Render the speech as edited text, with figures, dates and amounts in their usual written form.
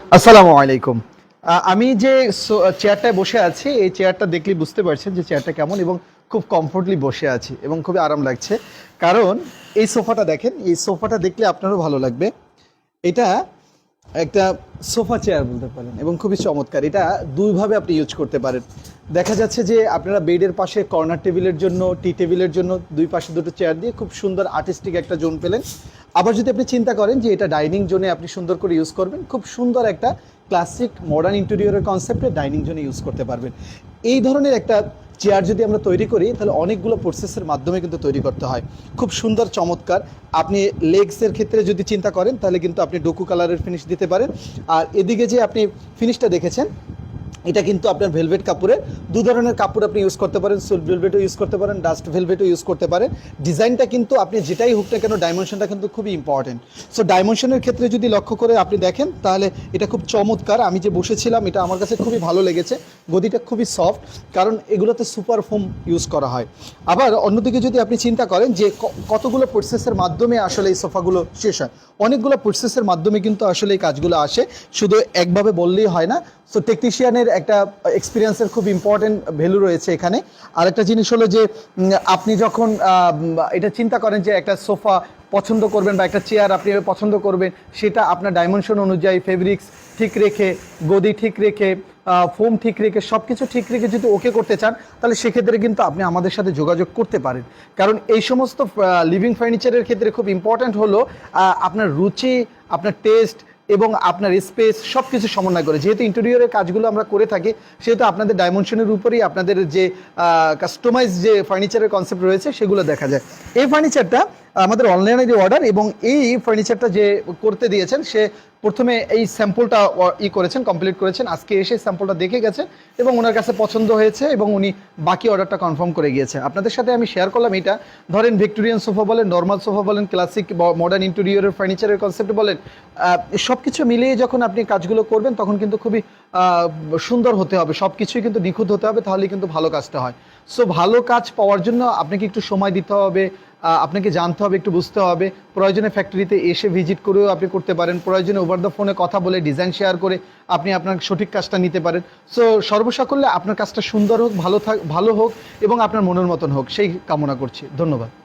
আসসালামু আলাইকুম। আমি যে চেয়ারটায় বসে আছি, এই চেয়ারটা দেখলেই বুঝতে পারছেন যে চেয়ারটা কেমন এবং খুব কমফোর্টলি বসে আছি এবং খুবই আরাম লাগছে। কারণ এই সোফাটা দেখেন, এই সোফাটা দেখলে আপনারও ভালো লাগবে। এটা একটা সোফা চেয়ার বলতে পারেন এবং খুবই চমৎকার। এটা দুইভাবে আপনি ইউজ করতে পারেন। দেখা যাচ্ছে যে আপনারা বেডের পাশে কর্নার টেবিলের জন্য, টি টেবিলের জন্য দুই পাশে দুটো চেয়ার দিয়ে খুব সুন্দর আর্টিস্টিক একটা জোন পেলেন। আবার যদি আপনি চিন্তা করেন যে এটা ডাইনিং জোনে আপনি সুন্দর করে ইউজ করবেন, খুব সুন্দর একটা ক্লাসিক মডার্ন ইন্টেরিয়রের কনসেপ্টে ডাইনিং জোনে ইউজ করতে পারবেন। এই ধরনের একটা চেয়ার যদি আমরা তৈরি করি তাহলে অনেকগুলো প্রসেসের মাধ্যমে কিন্তু তৈরি করতে হয়। খুব সুন্দর চমৎকার। আপনি লেগসের ক্ষেত্রে যদি চিন্তা করেন তাহলে কিন্তু আপনি ডোকু কালারের ফিনিশ দিতে পারেন। আর এদিকে যে আপনি ফিনিশটা দেখেছেন, এটা কিন্তু আপনার ভেলভেট কাপড়ের, দু ধরনের কাপড় আপনি ইউজ করতে পারেন, সুইট ভেলভেটও ইউজ করতে পারেন, ডাস্ট ভেলভেটও ইউজ করতে পারেন। ডিজাইনটা কিন্তু আপনি যেটাই হোক না কেন, ডাইমেনশনটা কিন্তু খুবই ইম্পর্টেন্ট। সো ডাইমেনশনের ক্ষেত্রে যদি লক্ষ্য করে আপনি দেখেন তাহলে এটা খুব চমৎকার। আমি যে বসেছিলাম এটা আমার কাছে খুবই ভালো লেগেছে। গদিটা খুবই সফট, কারণ এগুলোতে সুপার ফোম ইউজ করা হয়। আবার অন্যদিকে যদি আপনি চিন্তা করেন যে কতগুলো প্রসেসের মাধ্যমে আসলে এই সোফাগুলো শেষ হয়, অনেকগুলো প্রসেসের মাধ্যমে কিন্তু আসলে এই কাজগুলো আসে, শুধু একভাবে বললেই হয় না। সো টেকনিশিয়ানের একটা এক্সপিরিয়েন্সের খুব ইম্পর্টেন্ট ভ্যালু রয়েছে এখানে। আরেকটা জিনিস হলো যে আপনি যখন এটা চিন্তা করেন যে একটা সোফা পছন্দ করবেন বা একটা চেয়ার আপনি পছন্দ করবেন, সেটা আপনার ডাইমেনশন অনুযায়ী ফেব্রিক্স ঠিক রেখে, গদি ঠিক রেখে, ফোম ঠিক রেখে, সব কিছু ঠিক রেখে যদি ওকে করতে চান তাহলে সেক্ষেত্রে কিন্তু আপনি আমাদের সাথে যোগাযোগ করতে পারেন। কারণ এই সমস্ত লিভিং ফার্নিচারের ক্ষেত্রে খুব ইম্পর্ট্যান্ট হলো আপনার রুচি, আপনার টেস্ট এবং আপনার স্পেস সব কিছু সমন্বয় করে। যেহেতু ইন্টেরিয়রের কাজগুলো আমরা করে থাকি, সেহেতু আপনাদের ডাইমেনশনের উপরেই আপনাদের যে কাস্টমাইজ যে ফার্নিচারের কনসেপ্ট রয়েছে সেগুলো দেখা যায়। এই ফার্নিচারটা আমাদের অনলাইনে যে অর্ডার, এবং এই ফার্নিচারটা যে করতে দিয়েছেন সে প্রথমে এই স্যাম্পলটা করেছেন, কমপ্লিট করেছেন, আজকে এসে স্যাম্পলটা দেখে গেছেন এবং ওনার কাছে পছন্দ হয়েছে এবং উনি বাকি অর্ডারটা কনফার্ম করে গিয়েছে। আপনাদের সাথে আমি শেয়ার করলাম এটা। ধরেন ভিক্টোরিয়ান সোফা বলেন, নর্মাল সোফা বলেন, ক্লাসিক মডার্ন ইন্টেরিয়রের ফার্নিচারের কনসেপ্ট বলেন, সব কিছু মিলিয়ে যখন আপনি কাজগুলো করবেন তখন কিন্তু খুবই সুন্দর হতে হবে, সব কিছুই কিন্তু নিখুঁত হতে হবে, তাহলেই কিন্তু ভালো কাজটা হয়। সো ভালো কাজ পাওয়ার জন্য আপনাকে একটু সময় দিতে হবে, আপনাকে জানতে হবে, একটু বুঝতে হবে। প্রয়োজনে ফ্যাক্টরিতে এসে ভিজিট করেও আপনি করতে পারেন, প্রয়োজনে ওভার দ্য ফোনে কথা বলে ডিজাইন শেয়ার করে আপনি আপনার সঠিক কাজটা নিতে পারেন। সো সর্বসাকল্যে আপনার কাজটা সুন্দর হোক, ভালো হোক এবং আপনার মনের মতন হোক, সেই কামনা করছি। ধন্যবাদ।